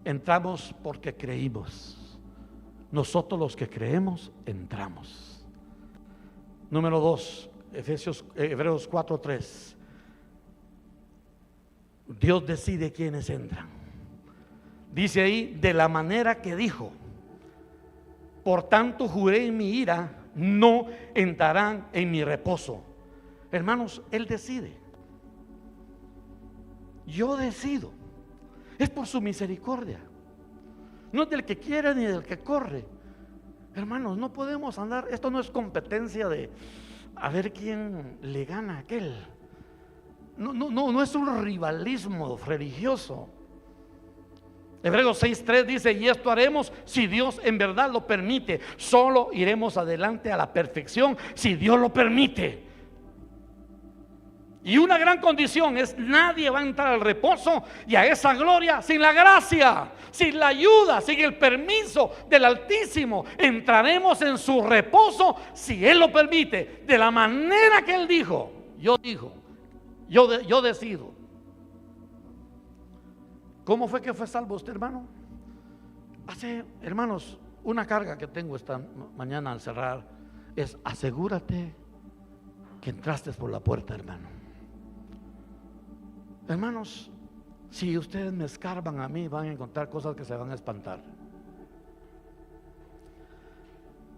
entramos porque creímos. Nosotros los que creemos, entramos. Número 2, Hebreos 4:3. Dios decide quiénes entran. Dice ahí, de la manera que dijo: por tanto juré en mi ira, no entrarán en mi reposo. Hermanos, Él decide. Yo decido. Es por su misericordia. No es del que quiere ni del que corre. Hermanos, no podemos andar. Esto no es competencia de a ver quién le gana a aquel. No es un rivalismo religioso. Hebreos 6:3 dice: y esto haremos si Dios en verdad lo permite. Solo iremos adelante a la perfección si Dios lo permite. Y una gran condición es: nadie va a entrar al reposo y a esa gloria sin la gracia, sin la ayuda, sin el permiso del Altísimo. Entraremos en su reposo si Él lo permite, de la manera que Él dijo. Yo decido. ¿Cómo fue que fue salvo usted, hermano? Hermanos, una carga que tengo esta mañana al cerrar es: asegúrate que entraste por la puerta, hermano. Hermanos, si ustedes me escarban a mí, van a encontrar cosas que se van a espantar.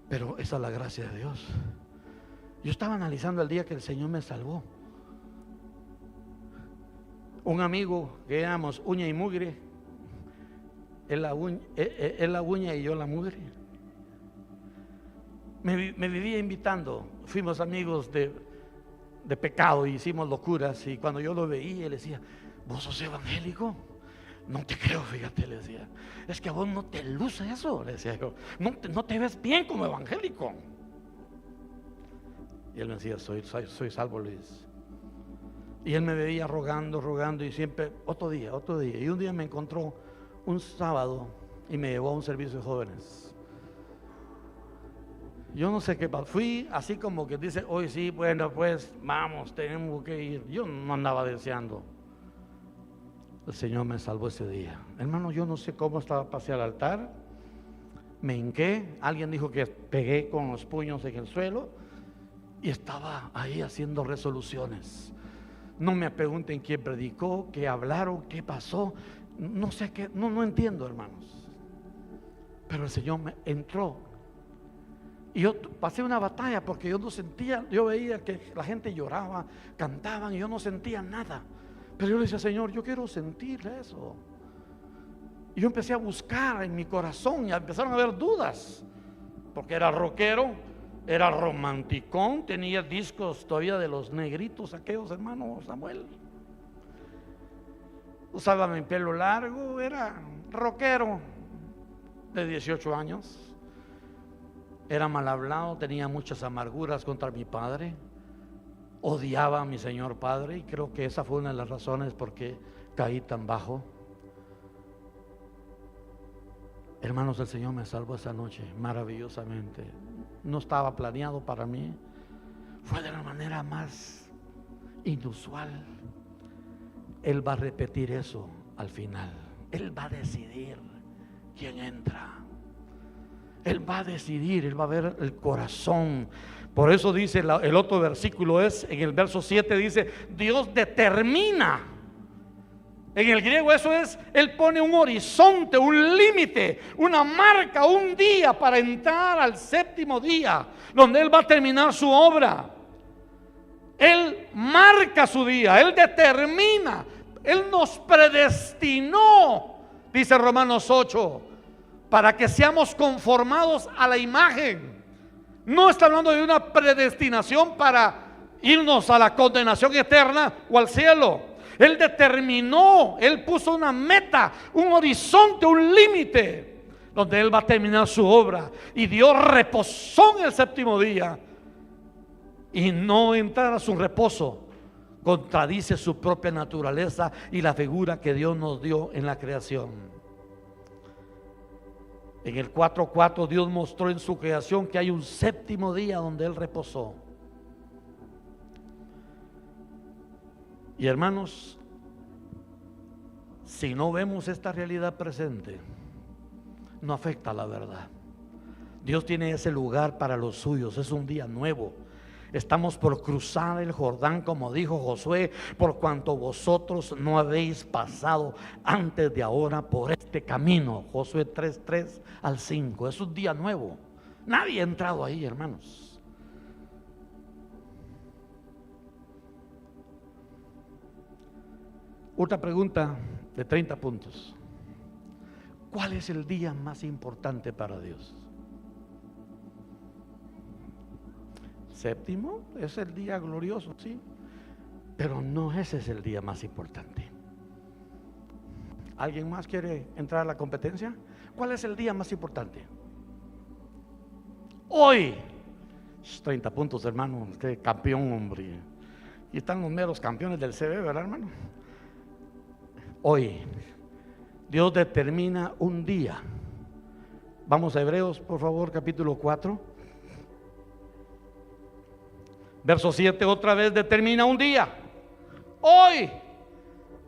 Pero esa es la gracia de Dios. Yo estaba analizando el día que el Señor me salvó. Un amigo que éramos uña y mugre, él la uña y yo la mugre, me vivía invitando. Fuimos amigos de pecado y hicimos locuras, y cuando yo lo veía, le decía: ¿vos sos evangélico? No te creo, fíjate, le decía. Es que a vos no te luce eso, le decía yo. No te ves bien como evangélico. Y él me decía: soy salvo, Luis. Y él me veía rogando, y siempre otro día. Y un día me encontró un sábado y me llevó a un servicio de jóvenes. Yo no sé qué pasó. Fui así como que dice: hoy sí, bueno, pues vamos, tenemos que ir. Yo no andaba deseando. El Señor me salvó ese día. Hermano, yo no sé cómo estaba, pasé al altar, me hinqué. Alguien dijo que pegué con los puños en el suelo y estaba ahí haciendo resoluciones. No me pregunten quién predicó, qué hablaron, qué pasó. No sé qué, no entiendo, hermanos. Pero el Señor me entró. Y yo pasé una batalla porque yo no sentía, yo veía que la gente lloraba, cantaban, y yo no sentía nada. Pero yo le decía: Señor, yo quiero sentir eso. Y yo empecé a buscar en mi corazón, y empezaron a haber dudas, porque era rockero, era romanticón, tenía discos todavía de los negritos aquellos, hermano Samuel. usaba mi pelo largo, era rockero de 18 años. Era mal hablado, tenía muchas amarguras contra mi padre, odiaba a mi señor padre, y creo que esa fue una de las razones por qué caí tan bajo. Hermanos, el Señor me salvó esa noche maravillosamente. No estaba planeado para mí, fue de la manera más inusual. Él va a repetir eso al final. Él va a decidir quién entra. Él va a decidir, Él va a ver el corazón. Por eso dice el otro versículo, es en el verso 7, dice: Dios determina. En el griego eso es, Él pone un horizonte, un límite, una marca, un día para entrar al séptimo día, donde Él va a terminar su obra. Él marca su día, Él determina, Él nos predestinó, dice Romanos 8, para que seamos conformados a la imagen. No está hablando de una predestinación para irnos a la condenación eterna o al cielo. Él determinó, Él puso una meta, un horizonte, un límite, donde Él va a terminar su obra. Y Dios reposó en el séptimo día. Y no entrar a su reposo contradice su propia naturaleza y la figura que Dios nos dio en la creación. En el 4:4 Dios mostró en su creación que hay un séptimo día donde Él reposó. Y hermanos, si no vemos esta realidad presente, no afecta la verdad. Dios tiene ese lugar para los suyos, es un día nuevo. Estamos por cruzar el Jordán, como dijo Josué, por cuanto vosotros no habéis pasado antes de ahora por este camino. Josué 3:3 al 5. Es un día nuevo. Nadie ha entrado ahí, hermanos. Otra pregunta de 30 puntos. ¿Cuál es el día más importante para Dios? Séptimo es el día glorioso, sí, pero no ese es el día más importante. ¿Alguien más quiere entrar a la competencia? ¿Cuál es el día más importante? Hoy. 30 puntos, hermano. Usted campeón, hombre. Y están los meros campeones del CB, ¿verdad, hermano? Hoy Dios determina un día. Vamos a Hebreos, por favor, capítulo 4, verso 7. Otra vez determina un día. Hoy,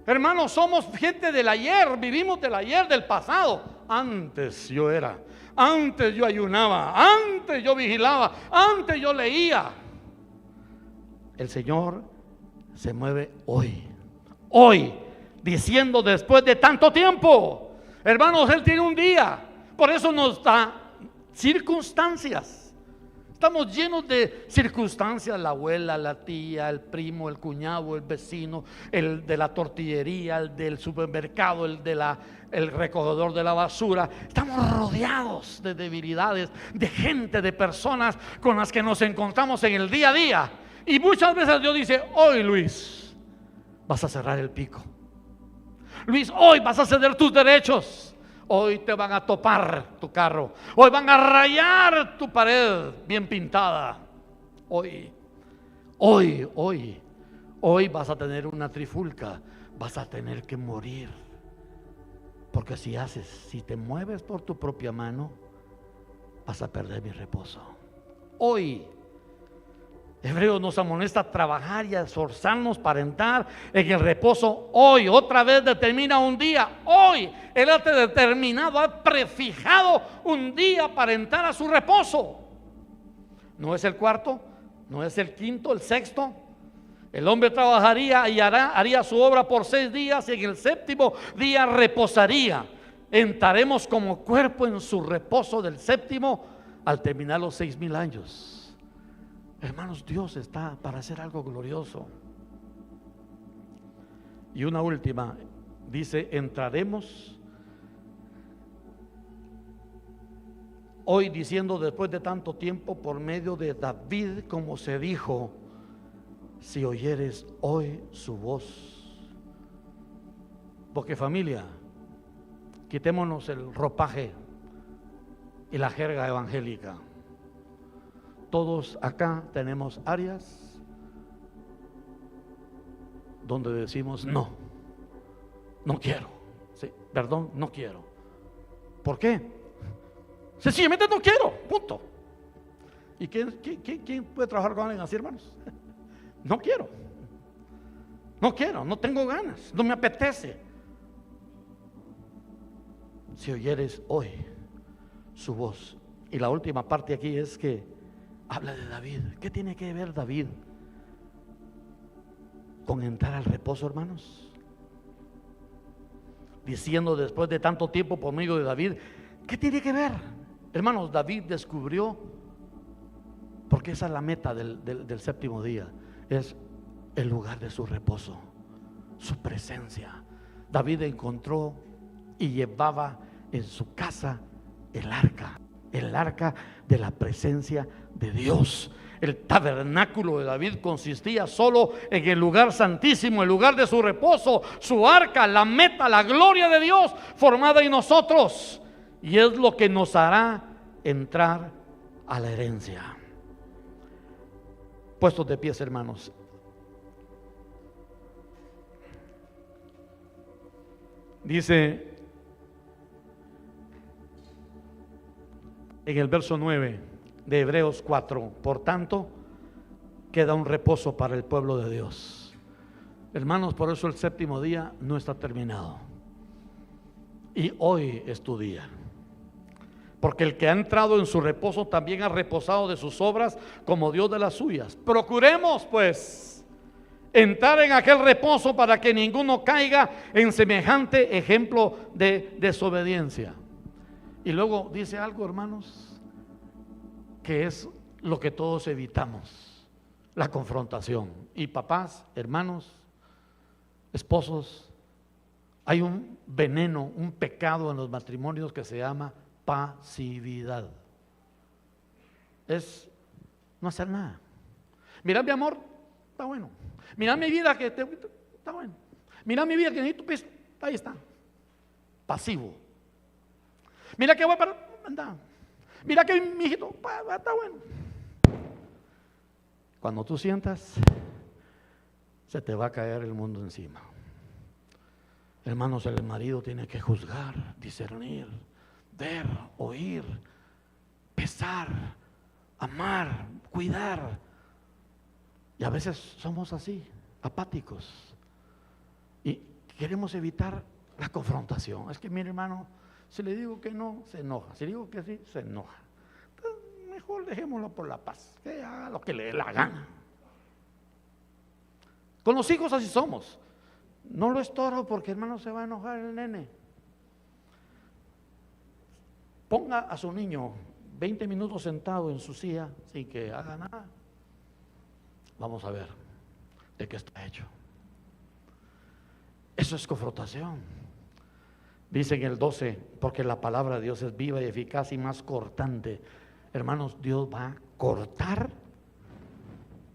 hermanos, somos gente del ayer, vivimos del ayer, del pasado. Antes yo era, antes yo ayunaba, antes yo vigilaba, antes yo leía. El Señor se mueve hoy. Hoy, diciendo después de tanto tiempo. Hermanos, Él tiene un día. Por eso nos da circunstancias. Estamos llenos de circunstancias. La abuela, la tía, el primo, el cuñado, el vecino, el de la tortillería, el del supermercado, el recogedor de la basura. Estamos rodeados de debilidades, de gente, de personas con las que nos encontramos en el día a día. Y muchas veces Dios dice: hoy, Luis, vas a cerrar el pico. Luis, hoy vas a ceder tus derechos. Hoy te van a topar tu carro. Hoy van a rayar tu pared bien pintada. Hoy vas a tener una trifulca. Vas a tener que morir. Porque si te mueves por tu propia mano, vas a perder mi reposo. Hoy Hebreos nos amonesta a trabajar y a esforzarnos para entrar en el reposo hoy. Otra vez determina un día. Hoy Él ha determinado, ha prefijado un día para entrar a su reposo. No es el cuarto, no es el quinto, el sexto. El hombre trabajaría y haría su obra por 6 días, y en el séptimo día reposaría. Entraremos como cuerpo en su reposo del séptimo al terminar los 6,000 años. Hermanos, Dios está para hacer algo glorioso. Y una última, dice: entraremos hoy, diciendo después de tanto tiempo, por medio de David, como se dijo: si oyeres hoy su voz. Porque familia, quitémonos el ropaje y la jerga evangélica. Todos acá tenemos áreas donde decimos no quiero, sí, perdón, no quiero. ¿Por qué? Sencillamente no quiero, punto. ¿Y quién puede trabajar con alguien así, hermanos? No quiero, no tengo ganas, no me apetece. Si oyeres hoy su voz. Y la última parte aquí es que habla de David. ¿Qué tiene que ver David con entrar al reposo, hermanos? Diciendo después de tanto tiempo por medio de David, ¿qué tiene que ver? Hermanos, David descubrió, porque esa es la meta del séptimo día, es el lugar de su reposo, su presencia. David encontró y llevaba en su casa el arca de la presencia de Dios. El tabernáculo de David consistía solo en el lugar santísimo, el lugar de su reposo, su arca, la meta, la gloria de Dios formada en nosotros. Y es lo que nos hará entrar a la herencia. Puestos de pies, hermanos. Dice en el verso 9 de Hebreos 4, por tanto, queda un reposo para el pueblo de Dios. Hermanos, por eso el séptimo día no está terminado. Y hoy es tu día. Porque el que ha entrado en su reposo también ha reposado de sus obras como Dios de las suyas. Procuremos, pues, entrar en aquel reposo para que ninguno caiga en semejante ejemplo de desobediencia. Y luego dice algo, hermanos, que es lo que todos evitamos: la confrontación. Y papás, hermanos, esposos, hay un veneno, un pecado en los matrimonios que se llama pasividad. Es no hacer nada. Mira, mi amor, está bueno. Mira mi vida, que está bueno. Mira mi vida, que necesito, pues, ahí está. Pasivo. Mira que voy para andar. Mira que mi hijito está bueno. Cuando tú sientas, se te va a caer el mundo encima. Hermanos, el marido tiene que juzgar, discernir, ver, oír, pesar, amar, cuidar. Y a veces somos así, apáticos, y queremos evitar la confrontación. Es que mi hermano, si le digo que no, se enoja. Si le digo que sí, se enoja. Entonces, mejor dejémoslo por la paz, que haga lo que le dé la gana. Con los hijos así somos. No lo estorbo porque, hermano, se va a enojar el nene. Ponga a su niño 20 minutos sentado en su silla sin que haga nada. Vamos a ver de qué está hecho. Eso es confrontación. Dice en el 12, porque la palabra de Dios es viva y eficaz y más cortante. Hermanos, Dios va a cortar.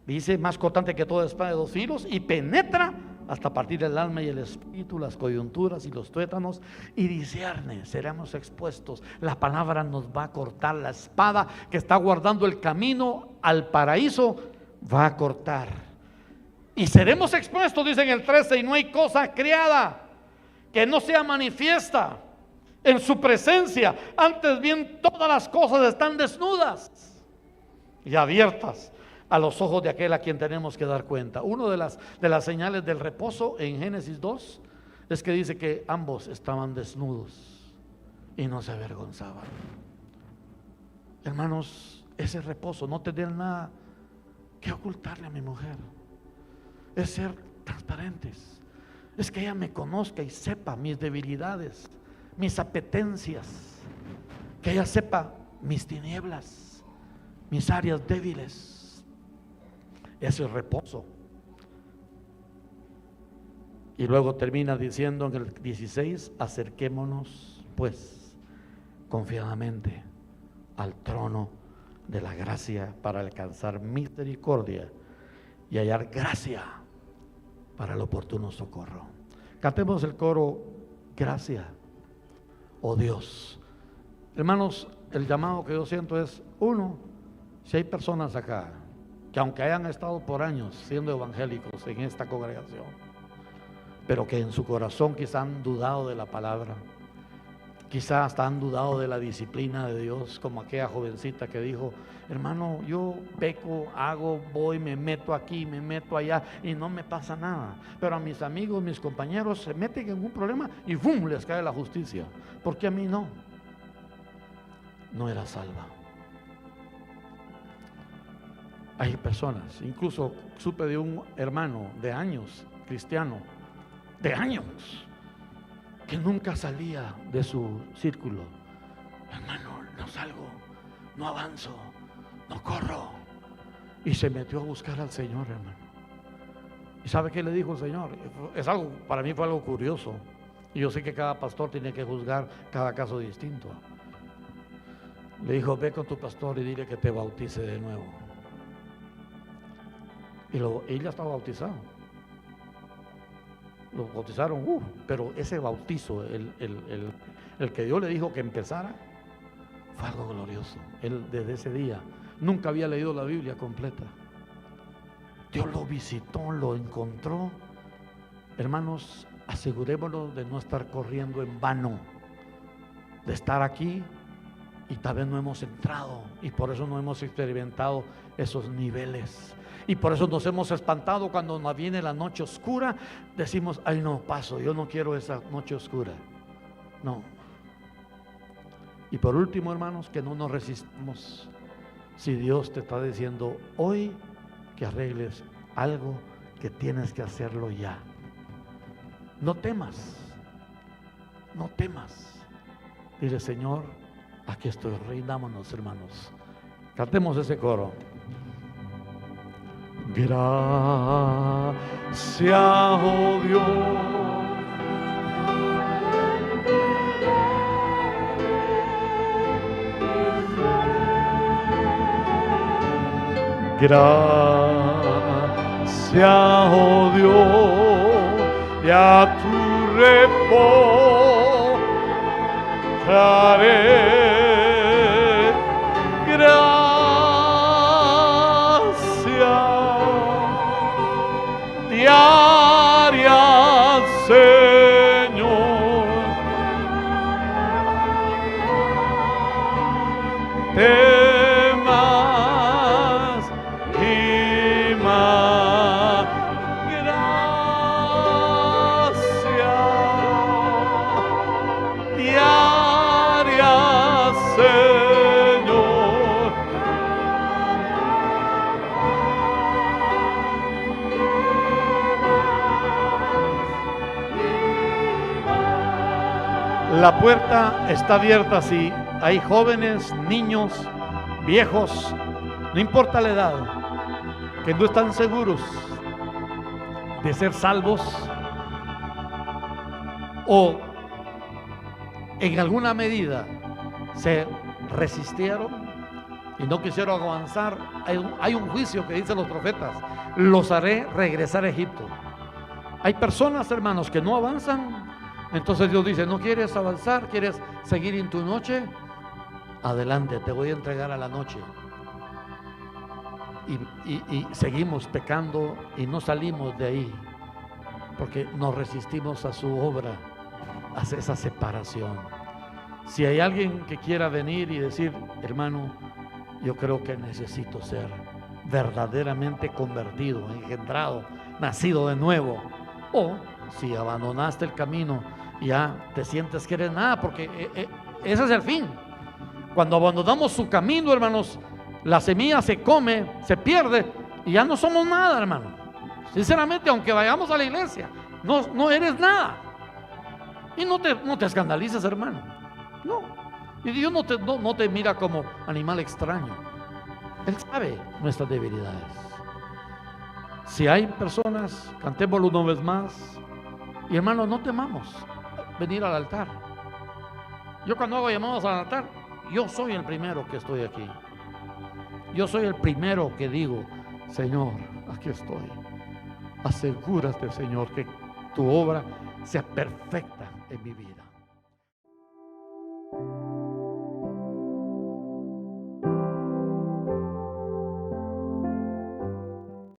Dice, más cortante que toda espada de dos filos, y penetra hasta partir el alma y el espíritu, las coyunturas y los tuétanos, y discierne. Seremos expuestos. La palabra nos va a cortar. La espada que está guardando el camino al paraíso va a cortar. Y seremos expuestos, dice en el 13, y no hay cosa creada que no sea manifiesta en su presencia. Antes bien, todas las cosas están desnudas y abiertas a los ojos de aquel a quien tenemos que dar cuenta. Una de las señales del reposo en Génesis 2 es que dice que ambos estaban desnudos y no se avergonzaban. Hermanos, ese reposo, no tener nada que ocultarle a mi mujer, es ser transparentes. Es que ella me conozca y sepa mis debilidades, mis apetencias, que ella sepa mis tinieblas, mis áreas débiles. Es el reposo. Y luego termina diciendo en el 16, acerquémonos pues confiadamente al trono de la gracia para alcanzar misericordia y hallar gracia para el oportuno socorro. Cantemos el coro, gracias, oh Dios. Hermanos, el llamado que yo siento es, uno, si hay personas acá que aunque hayan estado por años siendo evangélicos en esta congregación, pero que en su corazón quizá han dudado de la palabra, quizá hasta han dudado de la disciplina de Dios, como aquella jovencita que dijo, hermano, yo peco, hago, voy, me meto aquí, me meto allá y no me pasa nada. Pero a mis amigos, mis compañeros se meten en un problema y ¡bum!, les cae la justicia. ¿Por qué a mí no? No era salva. Hay personas, incluso supe de un hermano de años, cristiano, de años, que nunca salía de su círculo. Hermano, no salgo, no avanzo, no corro. Y se metió a buscar al Señor, hermano. ¿Y sabe qué le dijo el Señor? Es algo, para mí fue algo curioso. Y yo sé que cada pastor tiene que juzgar cada caso distinto. Le dijo, ve con tu pastor y dile que te bautice de nuevo. Y él ya estaba bautizado. Lo bautizaron, pero ese bautizo, el que Dios le dijo que empezara, fue algo glorioso. Él desde ese día nunca había leído la Biblia completa. Dios lo visitó, lo encontró. Hermanos, asegurémonos de no estar corriendo en vano, de estar aquí y tal vez no hemos entrado y por eso no hemos experimentado esos niveles. Y por eso nos hemos espantado cuando nos viene la noche oscura. Decimos, ay no, paso, yo no quiero esa noche oscura. No. Y por último, hermanos, que no nos resistamos. Si Dios te está diciendo hoy que arregles algo, que tienes que hacerlo ya. No temas. No temas. Dile, Señor, aquí estoy, reinámonos, hermanos. Cantemos ese coro. Gracias, oh Dios. Gracias, oh Dios, y a tu reposo traeré. Diaria, Señor, temas y más. Gracias, diaria, Señor. La puerta está abierta si hay jóvenes, niños, viejos, no importa la edad, que no están seguros de ser salvos o en alguna medida se resistieron y no quisieron avanzar. Hay un juicio que dicen los profetas, los haré regresar a Egipto. Hay personas, hermanos, que no avanzan. Entonces Dios dice, ¿no quieres avanzar? ¿Quieres seguir en tu noche? Adelante, te voy a entregar a la noche. Y seguimos pecando y no salimos de ahí, porque nos resistimos a su obra, a esa separación. Si hay alguien que quiera venir y decir, hermano, yo creo que necesito ser verdaderamente convertido, engendrado, nacido de nuevo, o si abandonaste el camino, ya te sientes que eres nada, porque ese es el fin. Cuando abandonamos su camino, hermanos, la semilla se come, se pierde y ya no somos nada, hermano. Sinceramente, aunque vayamos a la iglesia, no eres nada. Y no te escandalices, hermano. No. Y Dios no te mira como animal extraño. Él sabe nuestras debilidades. Si hay personas, cantémoslo una vez más. Y hermanos, no temamos venir al altar. Yo cuando hago llamados al altar, yo soy el primero que estoy aquí. Yo soy el primero que digo, Señor, aquí estoy. Asegúrate, Señor, que tu obra sea perfecta en mi vida.